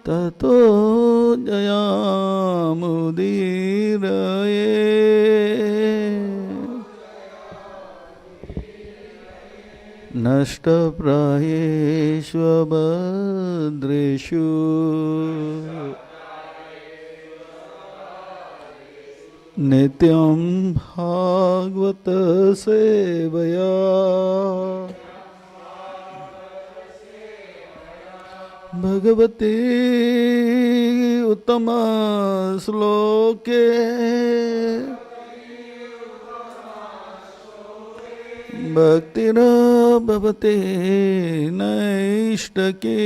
ततो जयामुदीरये नष्टप्रायेष्वभद्रेषु नित्यं भागवत सेवया भगवती उत्तम श्लोके भक्तिर्भवति नैष्टकी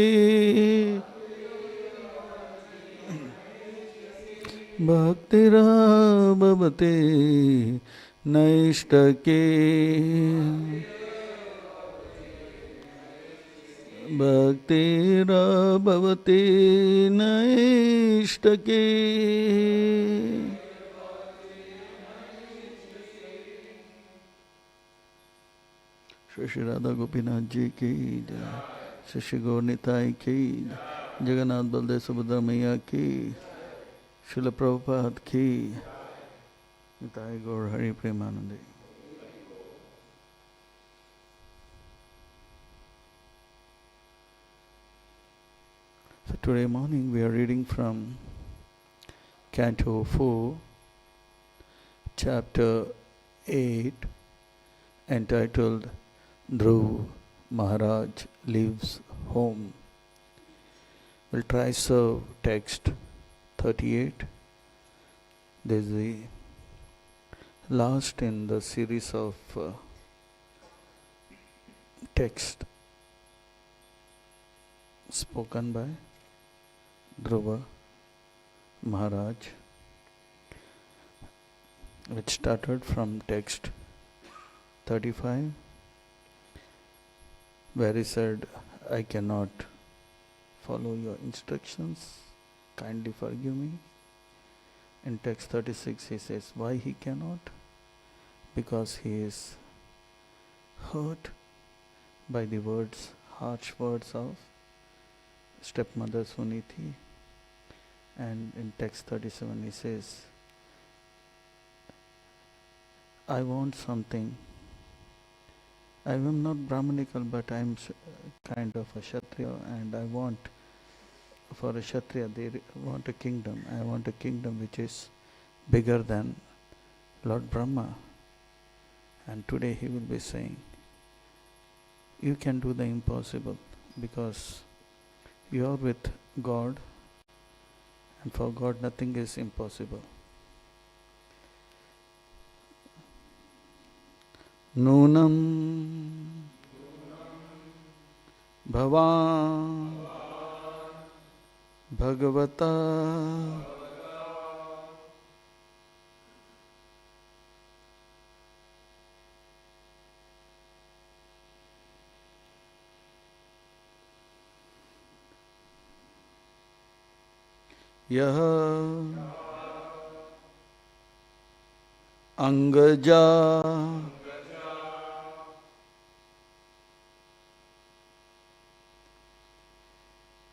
भक्तिर्भवति नैष्टकी भक्तिर्भवति नैष्टकी। श्री राधा गोपीनाथ जी की जय, श्री गौर निताई की जय, जगन्नाथ बलदेव सुभद्रा मैया की, श्रील प्रभुपाद की, निताई गौर हरि प्रेमानंदे। So today morning we are reading from Canto 4, Chapter 8, entitled Dhruv Maharaj Leaves Home. We'll try serve text 38. This is the last in the series of text spoken by Dhruva Maharaj, which started from text 35, where he said, I cannot follow your instructions, kindly forgive me. In text 36 he says, why he cannot? Because he is hurt by the words, harsh words of stepmother Suniti. And in text 37 he says, I want something. I am not Brahmanical, but I am kind of a Kshatriya, and I want, for a Kshatriya, they want a kingdom. I want a kingdom which is bigger than Lord Brahma. And today he will be saying, you can do the impossible because you are with God, and for God nothing is impossible. Nunam Bhavan Bhagavata Yaha Angaja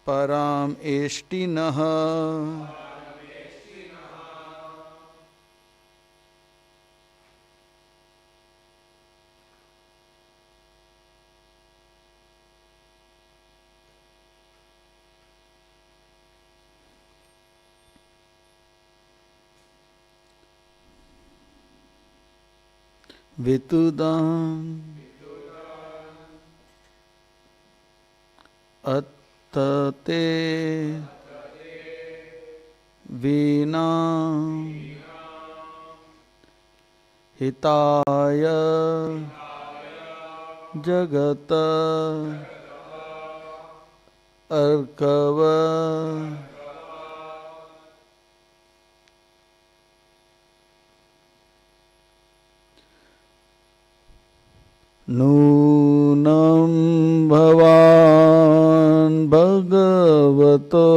Param Eshtinaha Vitudam Attate Vina Hitaya Jagata Arkava Nunam Bhavan Bhagavato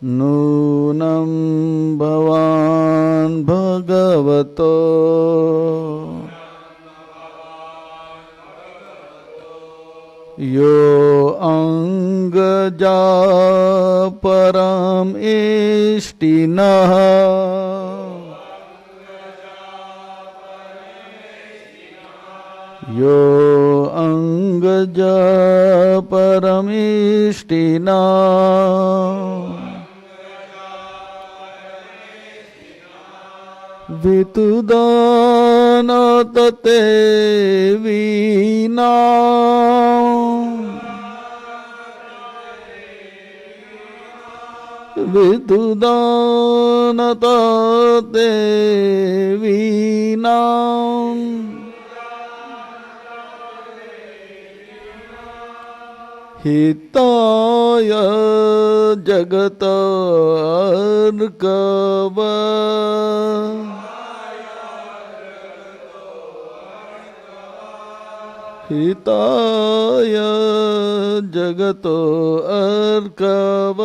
Nunam Bhavan Bhagavato यो अंगजा परम इष्टिनः यो अंगजा परमिष्टिनः वितुदानतते वीना वितुदानतते वीना हिताय जगत अर्कव हिताय जगतो अर्कव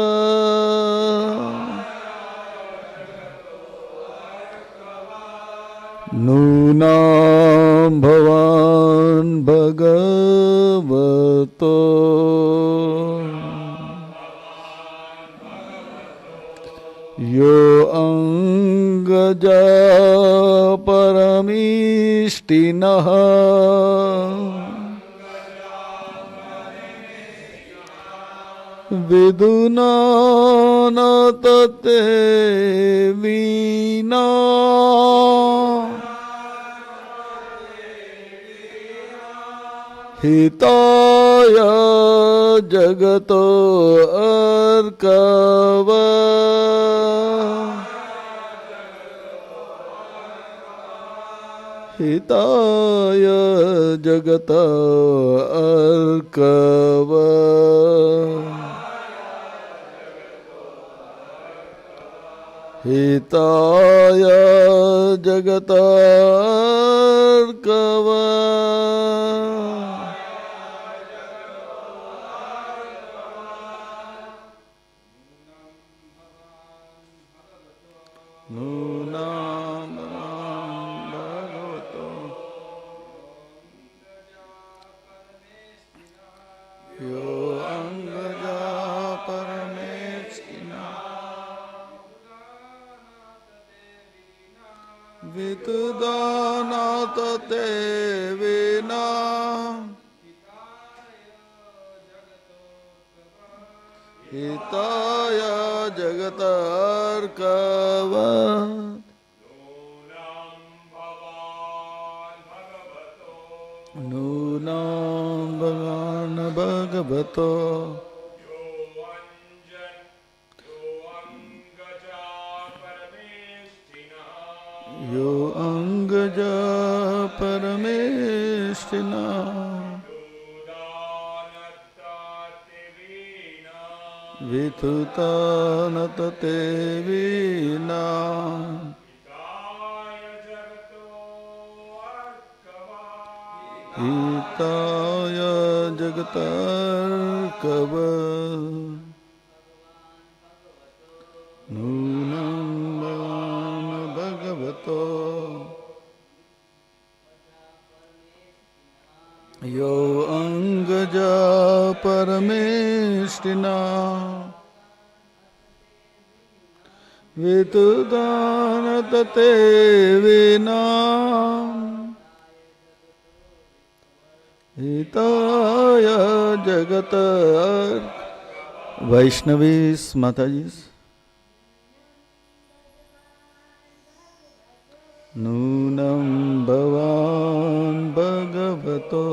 नूनां भवान् भगवतो यो अंगजा परमिष्टिनः विदुना न तते वीना हिताय जगतो अर्कव हिताय जगत अर्कव हिताय जगत अर्कव नूनां भगवतो यो अंगजा परमेष्टिनः वितुदानतते वीना हिताय जगत अर्कव नूनां भगवान् भगवतो यो अंगजा परमेष्टिनः वितुदानतते वीना हिताय जगतर्कव नूनं भगवान् भगवतो यो अंगजा परमेष्टिनः वितुदानतते वीना हिताय जगत वैष्णवीस माताजी नूनं भवान् भगवतो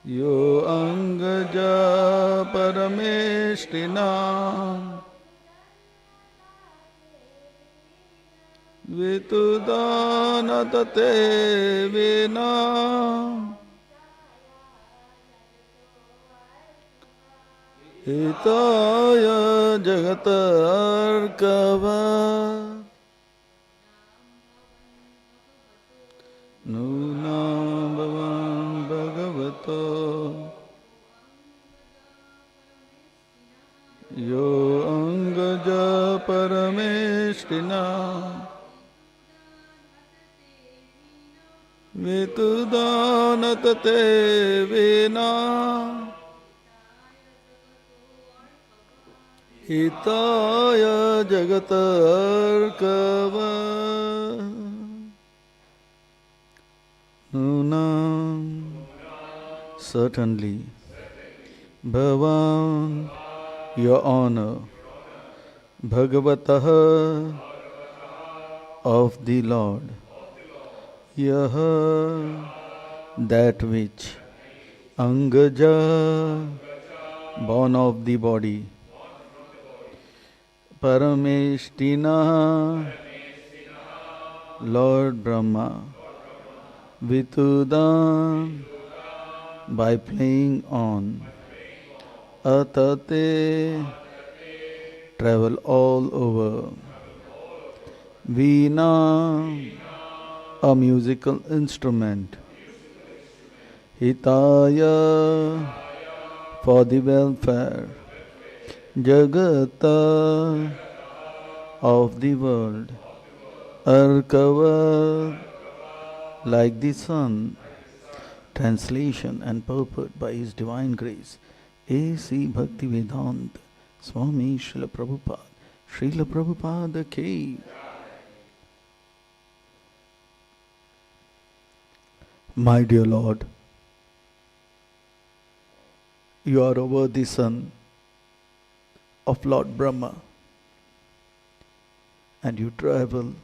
यो अंगजा परमेष्टिनः वितुदानतते वीना हिताय जगत अर्कव नूनां भवान् भगवतो यो अंगजा परमेष्टिनः Vitudanate vina hitaya jagatarkava nunam. Certainly, Bhavan, your honor, Bhagavatah of the Lord, Yaha, that which, Angaja, born of the body, Parameshtina, Lord Brahma, Vitudan, by playing on, Atate, travel all over, Veena, a musical instrument, Hitaya, for the welfare, Jagata, of the world, Arkava, like the sun. Translation and purport by His Divine Grace, A.C. Bhaktivedanta Swami Srila Prabhupada. Srila Prabhupada Ki. My dear Lord, you are a worthy son of Lord Brahma, and you travel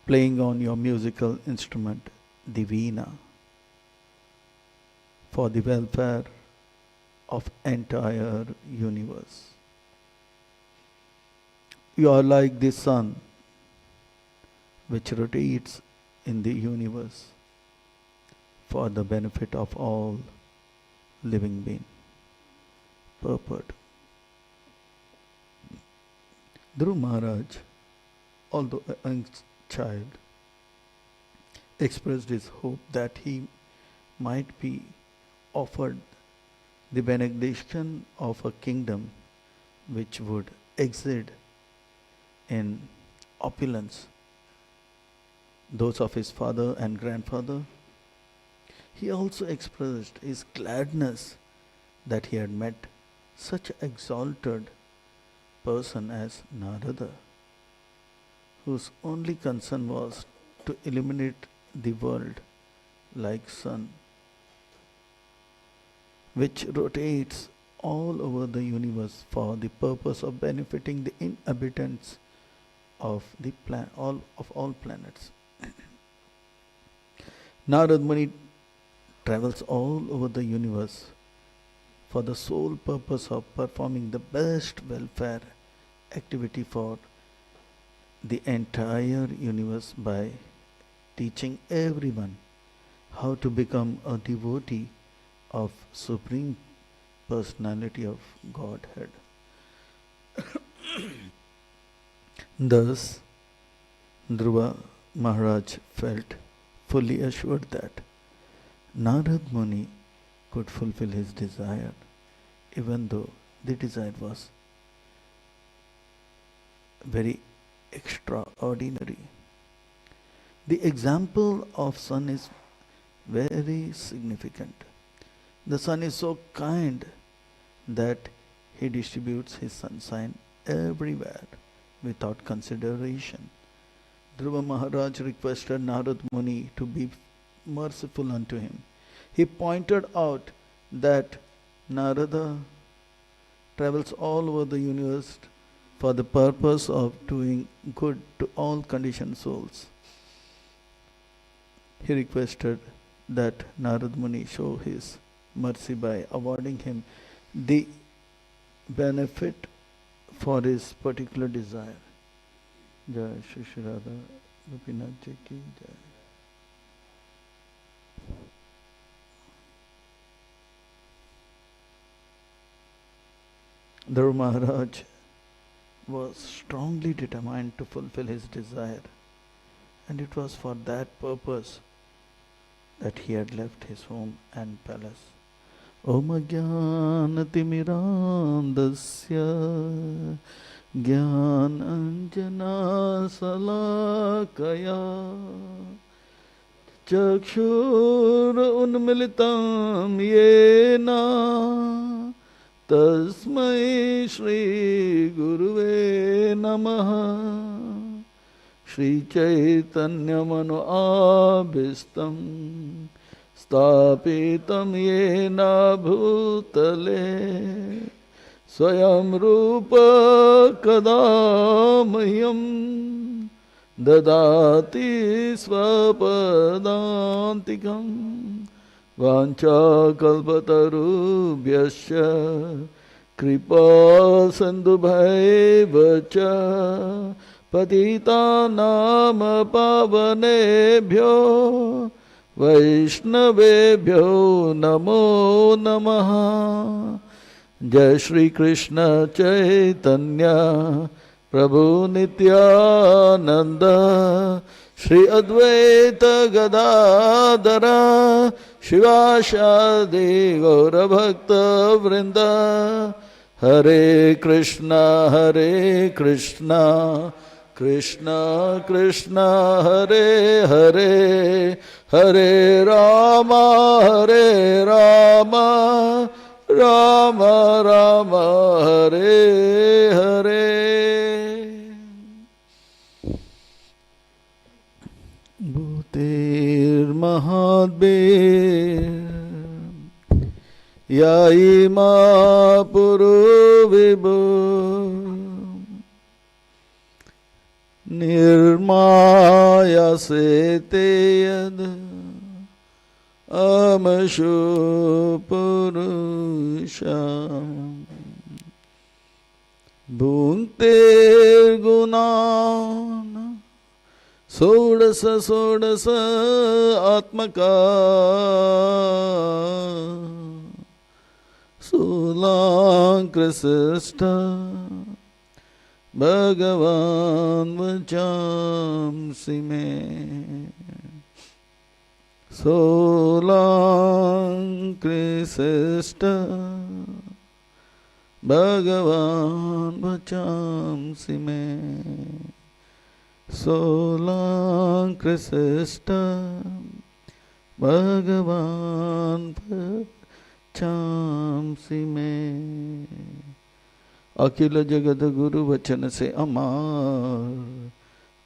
playing on your musical instrument, the veena, for the welfare of entire universe. You are like the sun which rotates in the universe for the benefit of all living beings. Purport. Dhruv Maharaj, although a young child, expressed his hope that he might be offered the benediction of a kingdom which would exceed in opulence those of his father and grandfather. He also expressed his gladness that he had met such an exalted person as Narada, whose only concern was to illuminate the world like sun, which rotates all over the universe for the purpose of benefiting the inhabitants of the all planets. Narad Muni travels all over the universe for the sole purpose of performing the best welfare activity for the entire universe by teaching everyone how to become a devotee of Supreme Personality of Godhead. Thus, Dhruva Maharaj felt fully assured that Narad Muni could fulfill his desire, even though the desire was very extraordinary. The example of sun is very significant. The sun is so kind that he distributes his sunshine everywhere without consideration. Dhruva Maharaj requested Narad Muni to be merciful unto him. He pointed out that Narada travels all over the universe for the purpose of doing good to all conditioned souls. He requested that Narad Muni show his mercy by awarding him the benefit for his particular desire. Jai Shri Shri Radha Gopinath Ji ki Jai. Dhruva Maharaj was strongly determined to fulfill his desire, and it was for that purpose that he had left his home and palace. Om Jnanatimirandasya ज्ञानाञ्जनाशलाकया चक्षुरुन्मिलितं येन तस्मै श्रीगुरुवे नमः। श्रीचैतन्यमनोभीष्टं स्थापितं येन भूतले स्वयं रूप कदा मह्यं ददाति स्वपदान्तिकं। वाञ्छाकल्पतरुभ्यश्च कृपा सिन्धुभैव च पतितानां पावनेभ्यो वैष्णवेभ्यो नमो नमः। जय श्री कृष्ण चैतन्य प्रभु नित्यानंद श्री अद्वैत गदाधर शिवासादि गौर भक्त वृंद। हरे कृष्णा कृष्ण कृष्ण हरे हरे, हरे राम राम राम हरे हरे। भूतेर्महाद्भिर् यायिमा पुरो विभो निर्मायसे ते यद् अमशो पुरुषम् भुङ्क्ते गुणान् षोडश आत्मका स्थूलाङ्कृष्ट भगवान् वचांसि मे। स्थूलाङ्कृष्ट भगवान् वचांसि मे। स्थूलाङ्कृष्ट भगवान् वचांसि मे। अखिल जगत गुरु वचन से अमार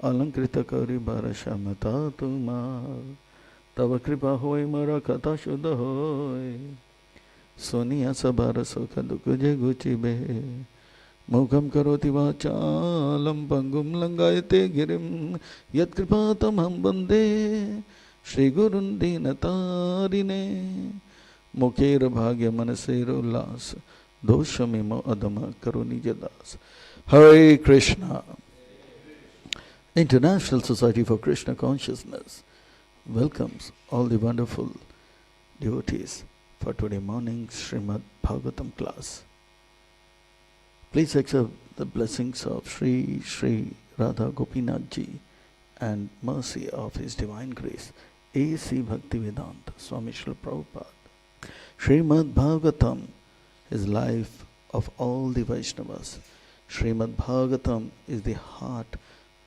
अलंकृत करी बरसमता तुमार। तब कृपा होय मोरा कथा शुद्ध होय सोनिया सबार सुख दुख जे गुचिबे। मुखम करोति वाचालं पंगुम लंगायते गिरिम यत्कृपातमहं वन्दे श्रीगुरुं दीनतारिणे। मुखेर भाग्य मनसेर उल्लास दोषमिमो अधम करो निज दास। Hare Krishna. International Society for Krishna Consciousness welcomes all the wonderful devotees for today morning's Srimad Bhagavatam class. Please accept the blessings of Sri Radha Gopinath Ji and mercy of His Divine Grace, A.C. Bhaktivedanta Swami Srila Prabhupada. Srimad Bhagavatam is life of all the Vaishnavas. Srimad Bhagavatam is the heart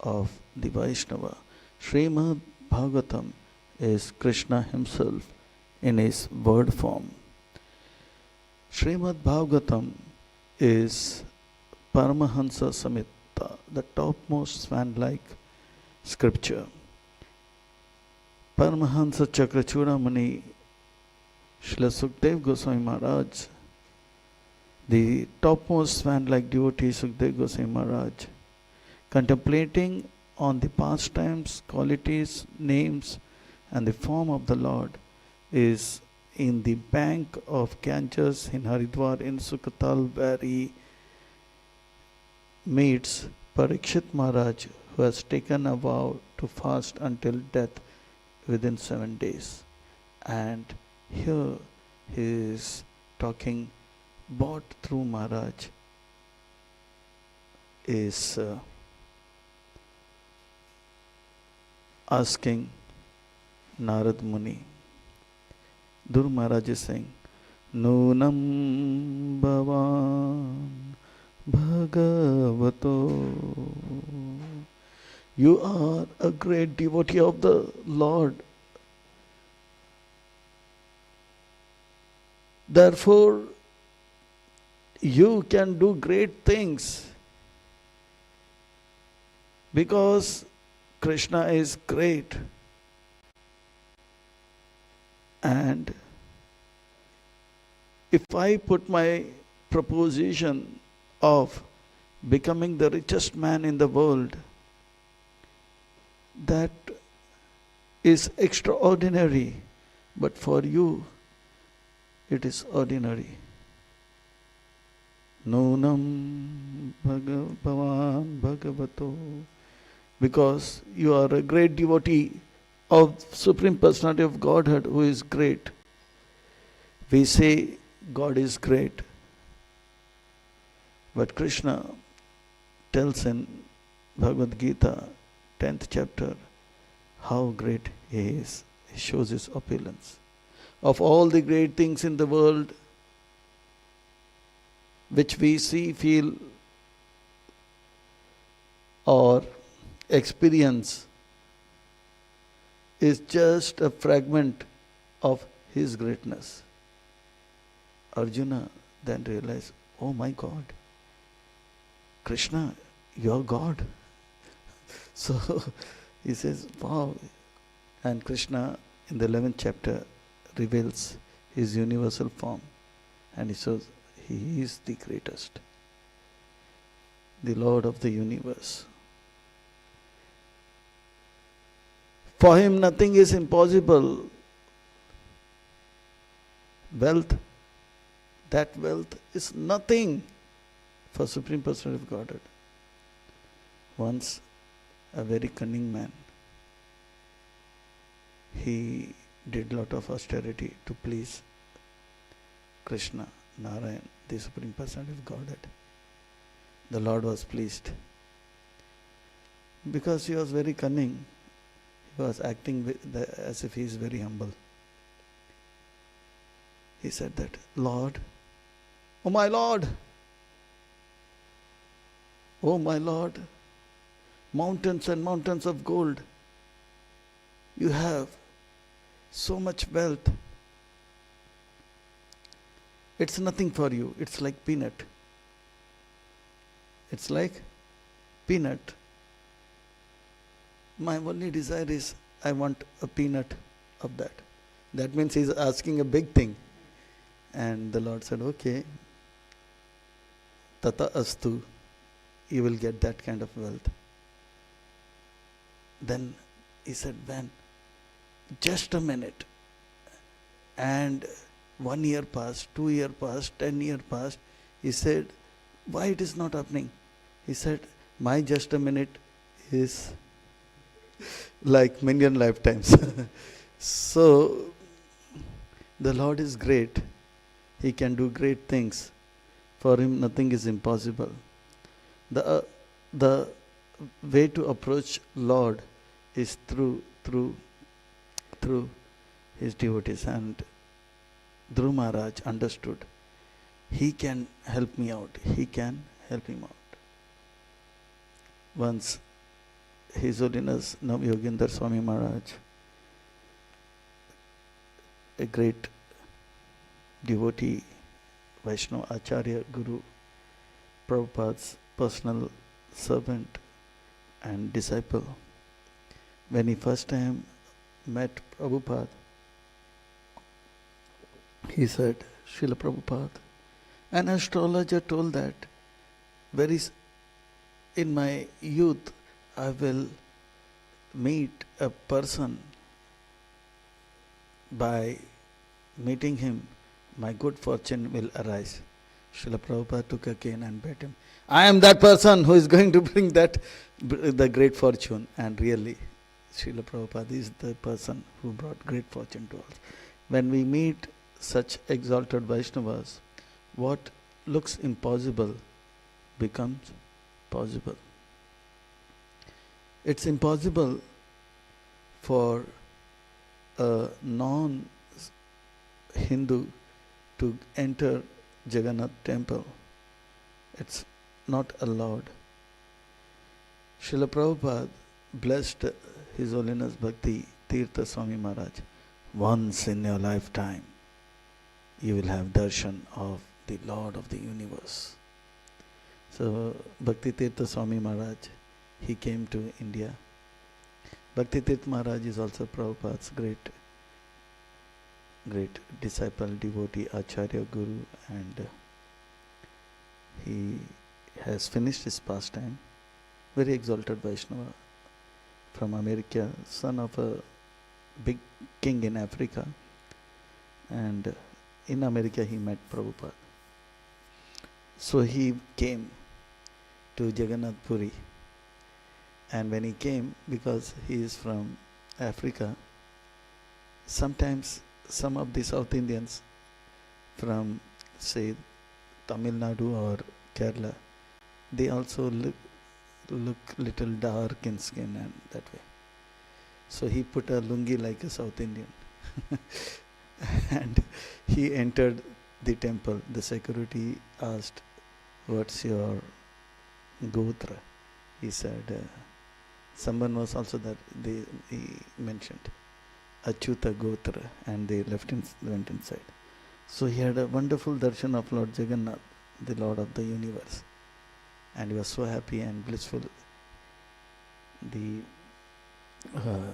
of the Vaishnava. Srimad Bhagavatam is Krishna himself in his word form. Srimad Bhagavatam is Paramahansa Samhita, the topmost swan-like scripture. Paramahansa Chakrachudamani Srila Sukdev Goswami Maharaj, the topmost swan-like devotee Sukdev Goswami Maharaj, contemplating on the pastimes, qualities, names and the form of the Lord, is in the bank of Ganges in Haridwar in Sukatal, where he meets Parikshit Maharaj, who has taken a vow to fast until death within 7 days. And here he is talking what through Maharaj is asking Narad Muni. Dhruv Maharaj is saying, Nunam Bhavan Bhagavato. You are a great devotee of the Lord. Therefore, you can do great things because Krishna is great. And if I put my proposition of becoming the richest man in the world, that is extraordinary, but for you it is ordinary. Nunam Bhagavan Bhagavato. Because you are a great devotee of Supreme Personality of Godhead who is great. We say God is great. But Krishna tells in Bhagavad Gita, 10th chapter, how great He is. He shows His opulence. Of all the great things in the world, which we see, feel, or experience, is just a fragment of His greatness. Arjuna then realized, oh my God, Krishna, you are God. So he says, wow. And Krishna in the 11th chapter reveals His universal form. And he says, He is the greatest, the Lord of the universe. For Him nothing is impossible. Wealth, that wealth is nothing for Supreme Personality of Godhead. Once a very cunning man, he did lot of austerity to please Krishna, Narayan, the Supreme Personality of Godhead. The Lord was pleased. Because he was very cunning, he was acting as if he is very humble. He said that, Lord, oh my Lord, mountains and mountains of gold. You have so much wealth. It's nothing for you. It's like peanut. It's like peanut. My only desire is I want a peanut of that. That means he's asking a big thing. And the Lord said, okay, tata astu, you will get that kind of wealth. Then he said, when? Just a minute. And 1 year passed, 2 years passed, 10 years passed. He said, why it is not happening? He said, my just a minute is like million lifetimes. So, the Lord is great. He can do great things. For Him nothing is impossible. The way to approach Lord is through His devotees. And Dhruv Maharaj understood, he can help me out. He can help him out. Once His Holiness Navyoginder Swami Maharaj, a great devotee, Vaishnava Acharya Guru, Prabhupada's personal servant and disciple, when he first time met Prabhupada, he said, Srila Prabhupada, an astrologer told that in my youth I will meet a person. By meeting him, my good fortune will arise. Srila Prabhupada took a cane and beat him. I am that person who is going to bring the great fortune. And really, Srila Prabhupada is the person who brought great fortune to us. When we meet such exalted Vaishnavas, what looks impossible becomes possible. It's impossible for a non-Hindu to enter Jagannath temple. It's not allowed. Srila Prabhupada blessed His Holiness Bhakti Tirtha Swami Maharaj. Once in your lifetime, you will have darshan of the Lord of the universe. So Bhakti Tirtha Swami Maharaj, he came to India. Bhakti Tirtha Maharaj is also Prabhupada's great disciple, devotee, acharya, guru, and he has finished his pastime. Very exalted Vaishnava from America, son of a big king in Africa, and in America he met Prabhupada. So he came to Jagannath Puri, and when he came, because he is from Africa, sometimes some of the South Indians from, say, Tamil Nadu or Kerala, they also look little dark in skin and that way. So he put a lungi like a South Indian and he entered the temple. The security asked, "What's your gotra?" He said, someone was also there, he mentioned Achyuta Gotra, and they went inside. So he had a wonderful darshan of Lord Jagannath, the Lord of the universe, and he was so happy and blissful. The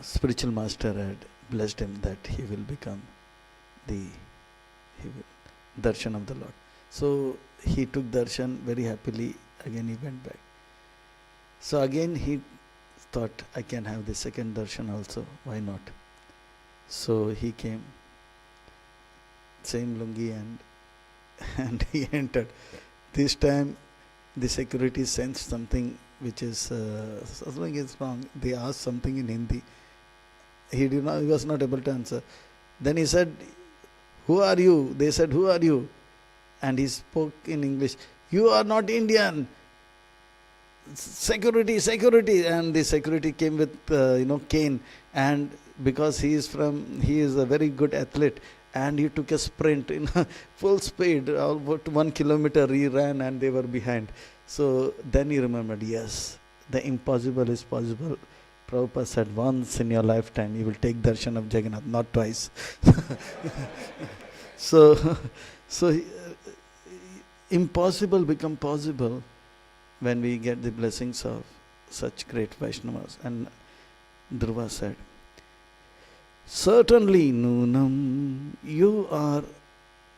spiritual master had blessed him that he will become darshan of the Lord. So he took darshan very happily. Again he went back. So again he thought, I can have the second darshan also, why not? So he came, same lungi, and he entered. This time the security sensed something which is something is wrong. They asked something in Hindi. He was not able to answer. Then he said, "Who are you?" They said, "Who are you?" And he spoke in English, "You are not Indian. Security, security." And the security came with cane, and because he is a very good athlete, and he took a sprint in full speed, about 1 kilometer he ran, and they were behind. So then he remembered, yes, the impossible is possible. Prabhupada said, once in your lifetime you will take darshan of Jagannath, not twice. So impossible become possible when we get the blessings of such great Vaishnavas. And Dhruva said, certainly, Nunam, you are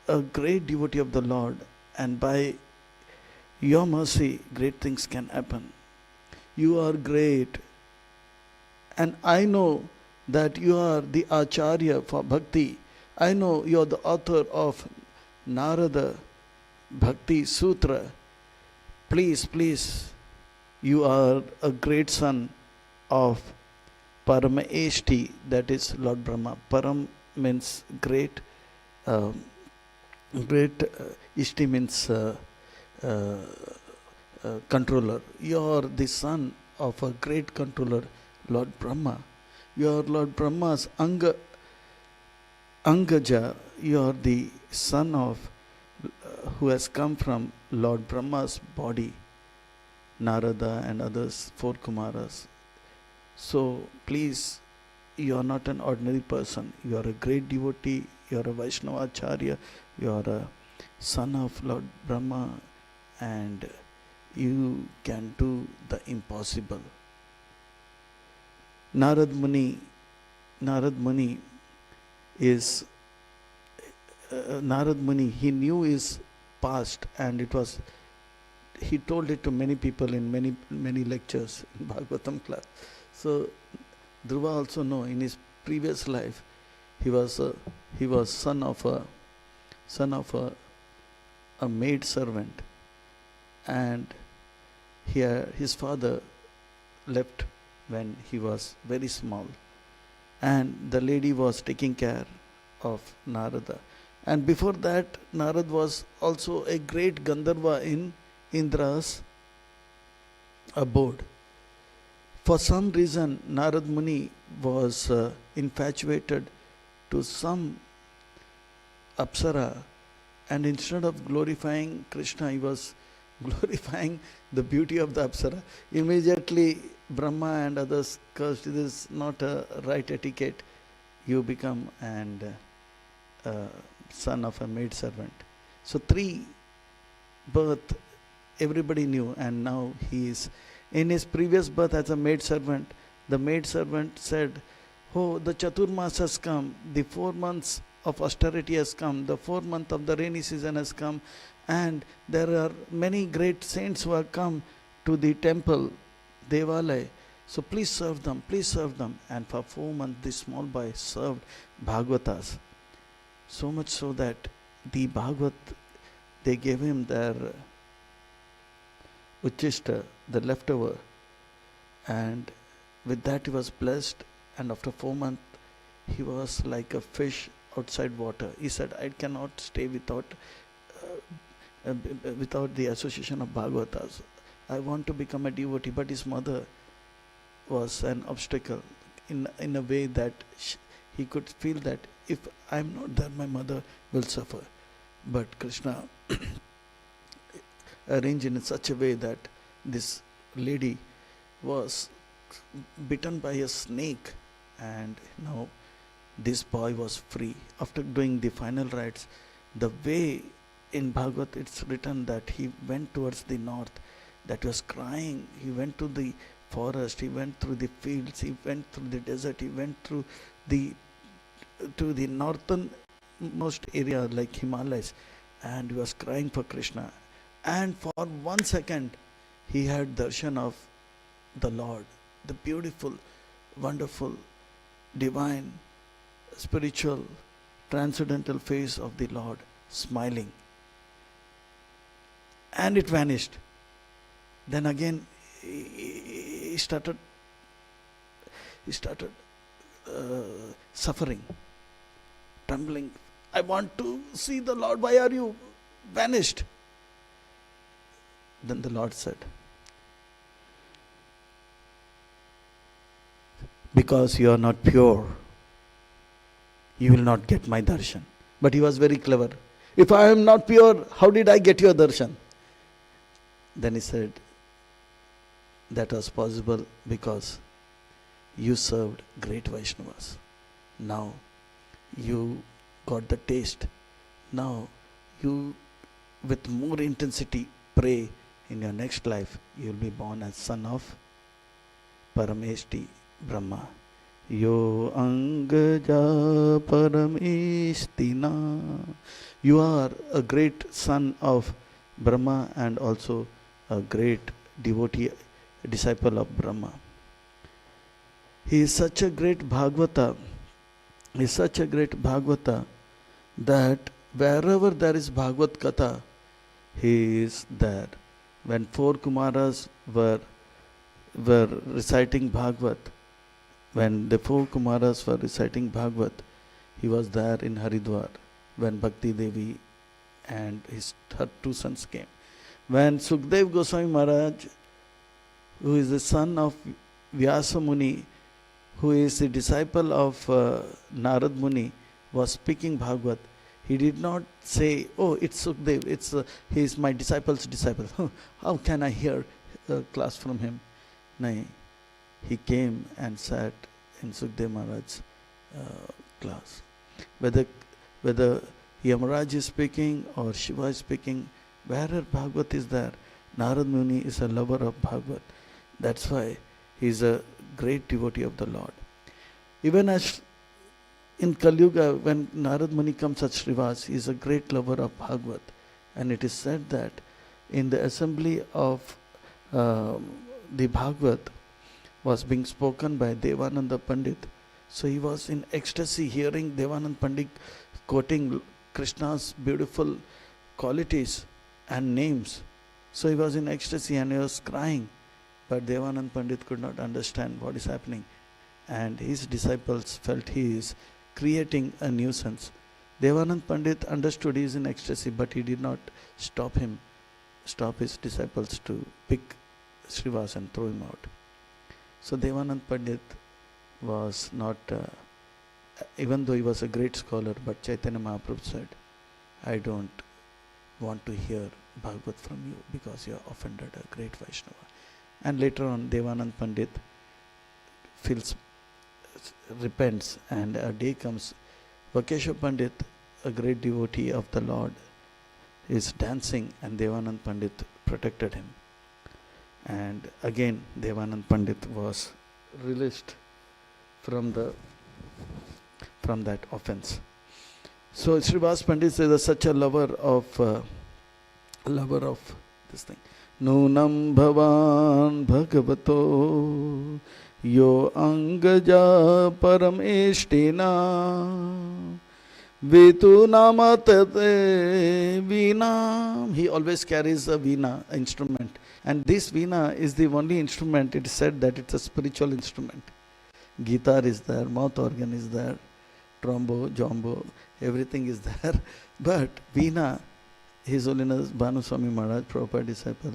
a great devotee of the Lord, and by your mercy, great things can happen. You are great. And I know that you are the Acharya for Bhakti. I know you are the author of Narada Bhakti Sutra. Please, please, you are a great son of Parama Eshti, that is Lord Brahma. Param means great, Ishti means controller. You are the son of a great controller, Lord Brahma. You are Lord Brahma's Angaja. You are the son of who has come from Lord Brahma's body, Narada and others, 4 Kumaras. So please, you are not an ordinary person. You are a great devotee. You are a Vaishnava Acharya. You are a son of Lord Brahma, and you can do the impossible. Narad Muni is Narad Muni. He knew his past, and he told it to many people in many lectures in Bhagavatam class. So Dhruva also know in his previous life he was son of a maid servant, and his father left when he was very small, and the lady was taking care of Narada. And before that, Narad was also a great Gandharva in Indra's abode. For some reason, Narad Muni was infatuated to some Apsara, and instead of glorifying Krishna, he was glorifying the beauty of the Apsara. Immediately Brahma and others cursed, this is not a right etiquette. You become and son of a maid servant. So 3 birth everybody knew, and now he is in his previous birth as a maid servant. The maid servant said, "Oh, the Chaturmas has come, the 4 months of austerity has come, the 4th month of the rainy season has come, and there are many great saints who have come to the temple, Devalaya. So please serve them, please serve them." And for 4 months, this small boy served Bhagavatas. So much so that the Bhagavat, they gave him their Uchishta, the leftover, and with that he was blessed. And after 4 months, he was like a fish outside water. He said, "I cannot stay without the association of Bhagavatas. I want to become a devotee." But his mother was an obstacle in a way that he could feel that if I am not there, my mother will suffer. But Krishna arranged in such a way that this lady was bitten by a snake, and now this boy was free. After doing the final rites, the way in Bhagavad it's written that he went towards the north, that was crying. He went to the forest, he went through the fields, he went through the desert, he went through to the northernmost area like Himalayas, and he was crying for Krishna. And for 1 second, he had darshan of the Lord, the beautiful, wonderful, divine, spiritual, transcendental face of the Lord smiling. And it vanished. Then again, he started suffering, trembling. "I want to see the Lord. Why are you vanished?" Then the Lord said, "Because you are not pure, you will not get my darshan." But he was very clever. "If I am not pure, how did I get your darshan?" Then he said, "That was possible because you served great Vaishnavas. Now you got the taste. Now you, with more intensity, pray. In your next life, you will be born as son of Parameshti Brahma. Yo Angaja Parameshtina." You are a great son of Brahma and also a great devotee, disciple of Brahma. He is such a great Bhagavata. He is such a great Bhagavata that wherever there is Bhagavad Katha, he is there. When 4 Kumaras were reciting Bhagavat, when the 4 Kumaras were reciting Bhagavat, he was there in Haridwar when Bhakti Devi and her 2 sons came. When Sukdev Goswami Maharaj, who is the son of Vyasa Muni, who is the disciple of Narad Muni, was speaking Bhagavat, he did not say, "Oh, it's Sukdev, he is my disciple's disciple. How can I hear a class from him?" No, he came and sat in Sukdev Maharaj's class. Whether Yamaraj is speaking or Shiva is speaking, wherever Bhagavat is there, Narad Muni is a lover of Bhagavat. That's why he is a great devotee of the Lord. Even as in Kali Yuga, when Narad Muni comes at Srivas, he is a great lover of Bhagavat. And it is said that in the assembly of the Bhagavat was being spoken by Devananda Pandit. So he was in ecstasy hearing Devananda Pandit quoting Krishna's beautiful qualities and names. So he was in ecstasy and he was crying. But Devananda Pandit could not understand what is happening. And his disciples felt he is creating a nuisance. Devananda Pandit understood he is in ecstasy, but he did not stop his disciples to pick Srivas and throw him out. So Devananda Pandit was not, even though he was a great scholar, but Chaitanya Mahaprabhu said, "I don't want to hear Bhagavat from you because you have offended a great Vaishnava. And later on, Devanand Pandit repents, and a day comes. Vakesha Pandit, a great devotee of the Lord, is dancing, and Devanand Pandit protected him. And again, Devanand Pandit was released from that offense. So Srivas Pandit is such a lover of this thing. Nunam bhavan bhagavato yo angaja param eshtina vitu namatate veena. He always carries a veena instrument, and this veena is the only instrument. It is said that it's a spiritual instrument. Guitar is there, mouth organ is there, trombo, jombo, everything is there. But veena, His Holiness Bhanu Swami Maharaj, Prabhupada disciple,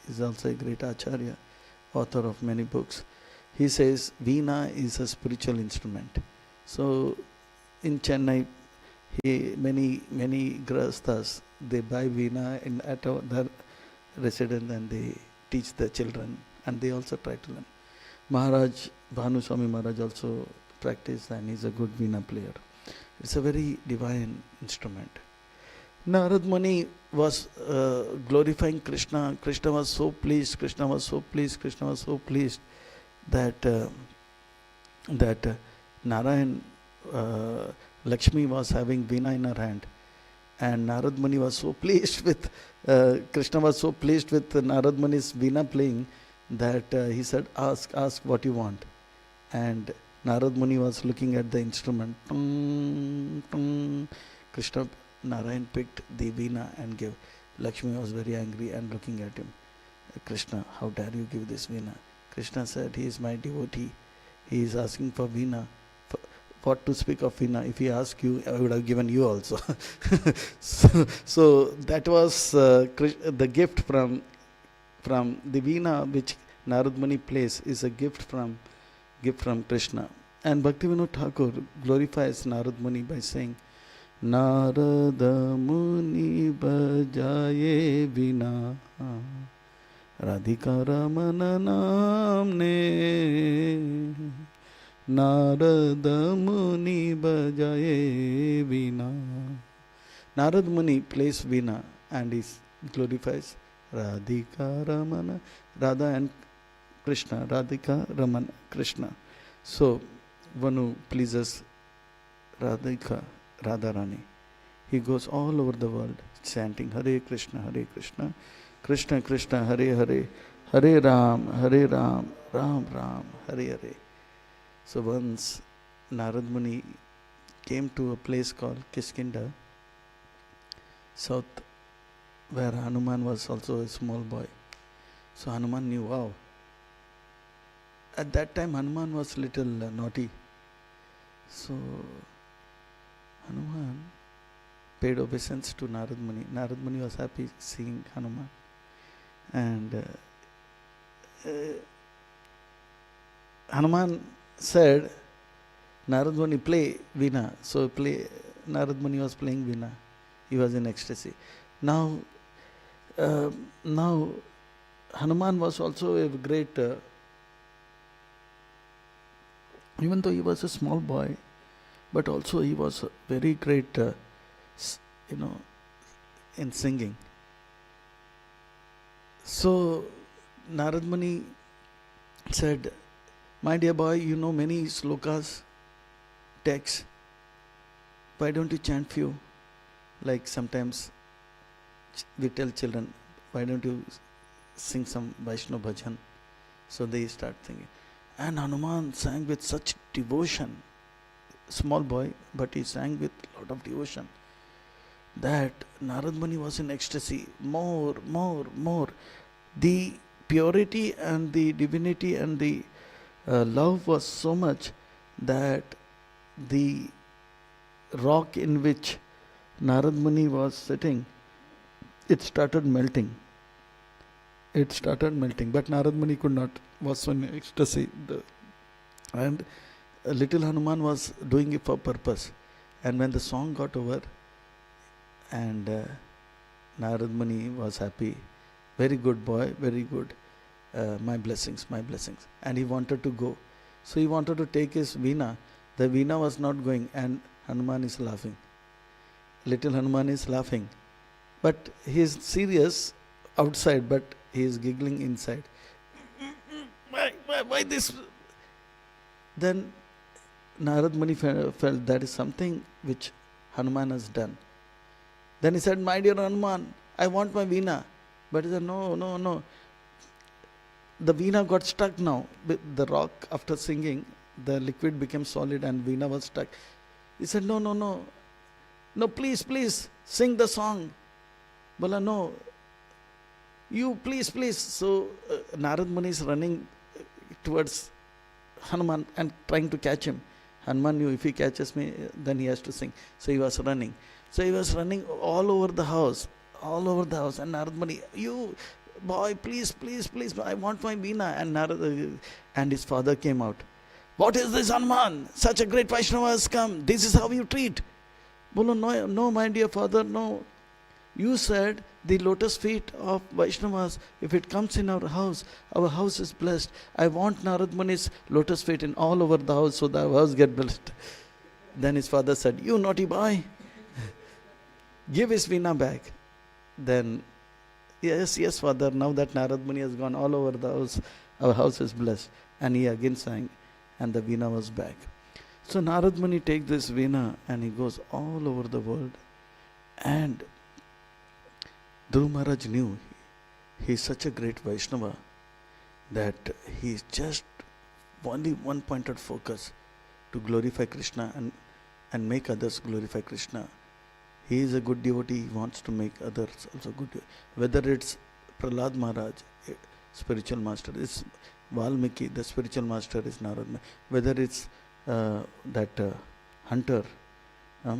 is also a great acharya, author of many books. He says veena is a spiritual instrument. So in Chennai, many grahasthas, they buy veena at their residence, and they teach the children, and they also try to learn. Maharaj, Bhanu Swami Maharaj also practiced, and he's a good veena player. It's a very divine instrument. Narad Muni was glorifying Krishna. Krishna was so pleased that Narayan, Lakshmi was having veena in her hand, and Narad Muni was so pleased with Krishna was so pleased with Narad Muni's veena playing that he said, ask what you want. And Narad Muni was looking at the instrument. Krishna, Narayan picked the veena and gave. Lakshmi was very angry and looking at him. Krishna, how dare you give this veena? Krishna said, he is my devotee. He is asking for veena. What to speak of veena? If he asked you, I would have given you also. so that was the gift from the veena which Narad Muni plays is a gift from Krishna. And Bhaktivinoda Thakur glorifies Narad Muni by saying, Narada Muni bajaye veena Radhika Ramana namne. Narada Muni bajaye veena. Narad Muni plays veena and he glorifies Radhika Ramana, Radha and Krishna, Radhika Ramana, Krishna. So, one who pleases Radhika, Radharani, he goes all over the world chanting Hare Krishna, Krishna Krishna, Hare Hare, Hare Ram, Ram Ram, Hare Hare. So once Narad Muni came to a place called Kiskinda, south, where Hanuman was also a small boy. So Hanuman knew, wow. At that time Hanuman was little naughty. So Hanuman paid obeisance to Narad Muni. Narad Muni was happy seeing Hanuman. And Hanuman said, Narad Muni play veena. So Narad Muni was playing veena. He was in ecstasy. Now Hanuman was also a great, even though he was a small boy, but also he was very great, in singing. So Narad Muni said, my dear boy, you know many slokas, texts. Why don't you chant few? Like sometimes we tell children, why don't you sing some Vaishnava bhajan? So they start singing. And Hanuman sang with such devotion. Small boy, but he sang with a lot of devotion, that Narad Muni was in ecstasy. More. The purity and the divinity and the love was so much that the rock in which Narad Muni was sitting, it started melting. But Narad Muni could not, was so in ecstasy. And little Hanuman was doing it for purpose. And when the song got over, and Narad Muni was happy. Very good boy, very good. My blessings, my blessings. And he wanted to go. So he wanted to take his veena. The veena was not going, and Hanuman is laughing. Little Hanuman is laughing. But he is serious outside, but he is giggling inside. Why this? Then Narad Muni felt that is something which Hanuman has done. Then he said, my dear Hanuman, I want my veena. But he said, no. The veena got stuck now. The rock, after singing, the liquid became solid and veena was stuck. He said, no. No, please, sing the song. Bola, no. You, please. So Narad Muni is running towards Hanuman and trying to catch him. Hanuman knew if he catches me, then he has to sing. So he was running. So he was running all over the house. And Narad Muni, you boy, please, I want my veena. And his father came out. What is this, Hanuman? Such a great Vaishnava has come. This is how you treat. Bolo, no, my dear father, no. You said the lotus feet of Vaishnavas, if it comes in our house is blessed. I want Narad Muni's lotus feet in all over the house so the house get blessed. Then his father said, you naughty boy, give his veena back. Then, yes, father, now that Narad Muni has gone all over the house, our house is blessed. And he again sang, and the veena was back. So Narad Muni takes this veena and he goes all over the world. And Dhruv Maharaj knew he is such a great Vaishnava that he is just only one pointed focus to glorify Krishna and make others glorify Krishna. He is a good devotee, he wants to make others also good. Whether it's Prahlad Maharaj, spiritual master, it's Valmiki, the spiritual master is Narad. Whether it's hunter, the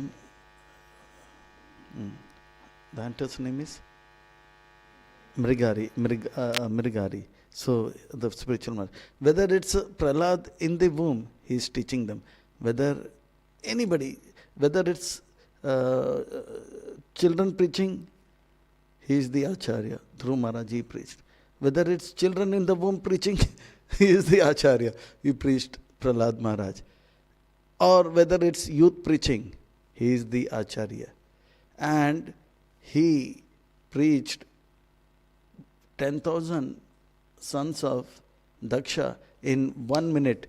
hunter's name is Mrigari. So the spiritual master. Whether it's Prahlad in the womb, he is teaching them. Whether anybody, whether it's children preaching, he is the Acharya. Dhruv Maharaj, he preached. Whether it's children in the womb preaching, he is the Acharya. He preached Prahlad Maharaj. Or whether it's youth preaching, he is the Acharya. And he preached 10,000 sons of Daksha in 1 minute.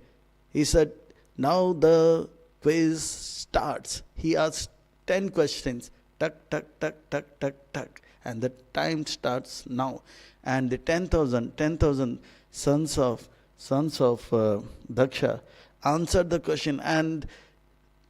He said, now the quiz starts. He asked 10 questions. Tuck. And the time starts now. And the 10,000 sons of Daksha answered the question. And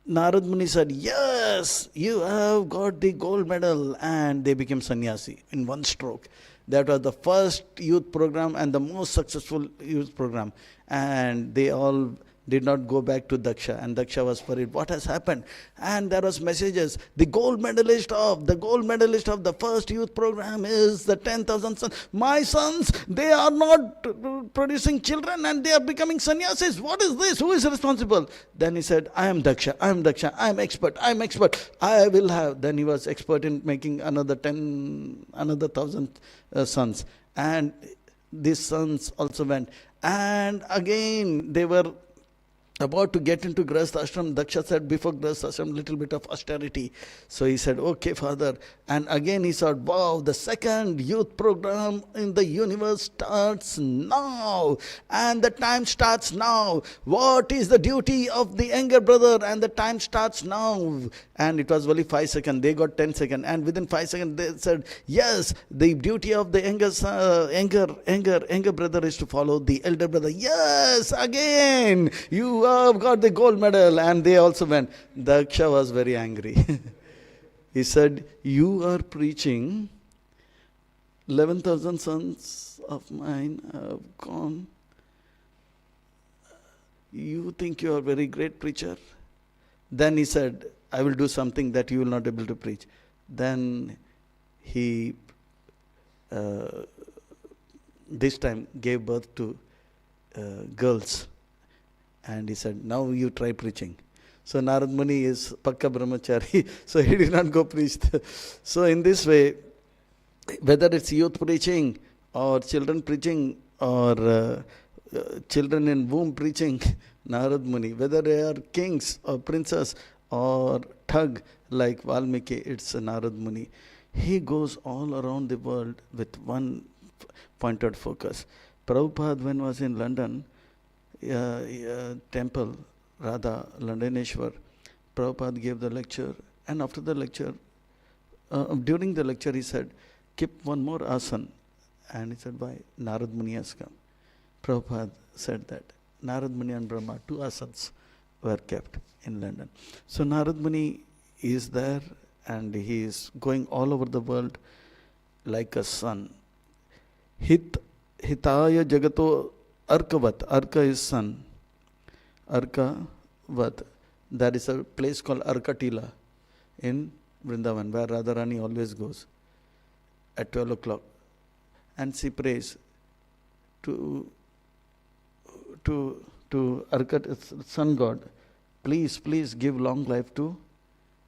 Narad Muni said, yes, you have got the gold medal. And they became sannyasi in one stroke. That was the first youth program and the most successful youth program. And they all did not go back to Daksha. And Daksha was worried, what has happened? And there was messages, the gold medalist of the first youth program is the 10,000 sons. My sons, they are not producing children and they are becoming sannyasis. What is this? Who is responsible? Then he said, I am Daksha, I am expert. I will have. Then he was expert in making another 1,000 sons. And these sons also went. And again, they were about to get into Grahastha Ashram. Daksha said, before Grahastha Ashram, little bit of austerity. So he said, okay, father. And again he said, wow, the second youth program in the universe starts now. And the time starts now. What is the duty of the younger brother? And the time starts now. And it was only 5 seconds. They got 10 seconds. And within 5 seconds, they said, yes, the duty of the younger brother is to follow the elder brother. Yes, again, you have got the gold medal. And they also went. Daksha was very angry. He said, you are preaching, 11,000 sons of mine have gone. You think you are a very great preacher? Then he said, I will do something that you will not be able to preach. Then he, this time, gave birth to girls. And he said, now you try preaching. So Narad Muni is Pakka Brahmachari, so he did not go preach. So in this way, whether it's youth preaching or children preaching or children in womb preaching, Narad Muni, whether they are kings or princes or thug like Valmiki, it's Narad Muni. He goes all around the world with one pointed focus. Prabhupada, when was in London, temple, Radha, Londoneshwar, Prabhupada gave the lecture, and after the lecture, during the lecture, he said, keep one more asan. And he said, why? Narad Muni has come. Prabhupada said that Narad Muni and Brahma, two asans were kept in London. So Narad Muni is there and he is going all over the world like a sun. Hitaya Jagato Arkavat. Arka is sun. Arkavat. There is a place called Arkatila in Vrindavan where Radharani always goes at 12 o'clock. And she prays to Arkat, sun god, please give long life to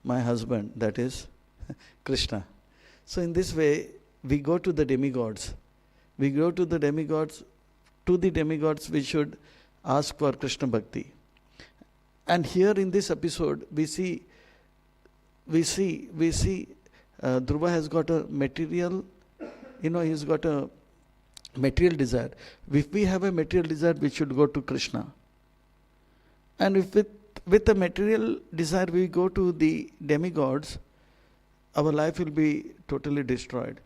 my husband, that is Krishna. So in this way, we go to the demigods. We go to the demigods. To the demigods, we should ask for Krishna Bhakti. And here in this episode, we see Dhruva has got a material, he's got a material desire. If we have a material desire, we should go to Krishna. And if with a material desire we go to the demigods, our life will be totally destroyed.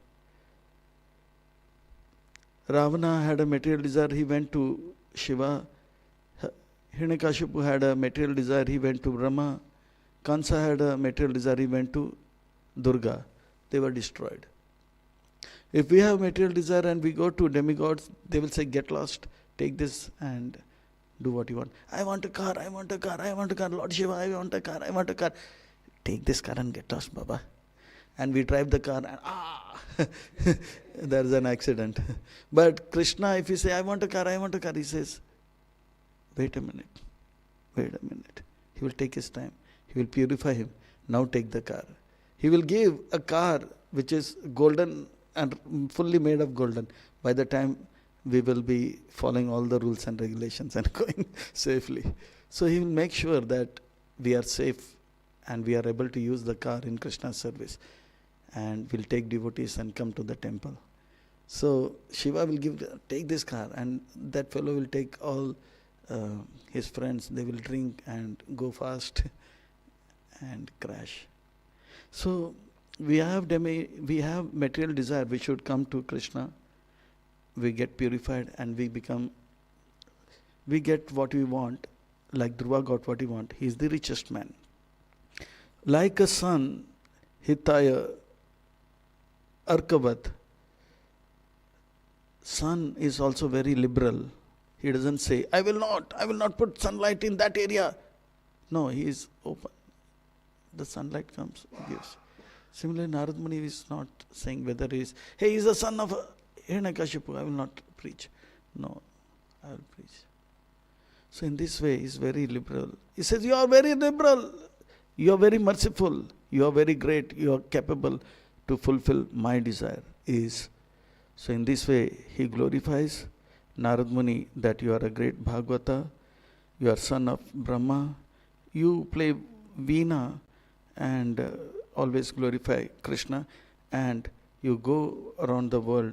Ravana had a material desire, he went to Shiva. Hiranyakashipu had a material desire, he went to Brahma. Kansa had a material desire, he went to Durga. They were destroyed. If we have material desire and we go to demigods, they will say, get lost, take this and do what you want. I want a car, I want a car, I want a car. Lord Shiva, I want a car, I want a car. Take this car and get lost, Baba. And we drive the car and there's an accident. But Krishna, if you say, I want a car, he says, wait a minute. He will take his time. He will purify him. Now take the car. He will give a car which is golden and fully made of golden. By the time we will be following all the rules and regulations and going safely. So he will make sure that we are safe and we are able to use the car in Krishna's service. And we'll take devotees and come to the temple. So Shiva will take this car, and that fellow will take all his friends. They will drink and go fast and crash. So we have material desire. We should come to Krishna. We get purified and we get what we want. Like Dhruva got what he want. He is the richest man. Like a sun, Hitaya Arkavat. Sun is also very liberal. He doesn't say, I will not put sunlight in that area. No, he is open. The sunlight comes, gives. Similarly, Narad Muni is not saying whether he is, he is the son of Hiranyakashipu, I will not preach. No, I will preach. So in this way, he is very liberal. He says, you are very liberal, you are very merciful, you are very great, you are capable to fulfill my desire. So in this way, he glorifies Narad Muni that you are a great Bhagavata, you are son of Brahma, you play Veena and always glorify Krishna, and you go around the world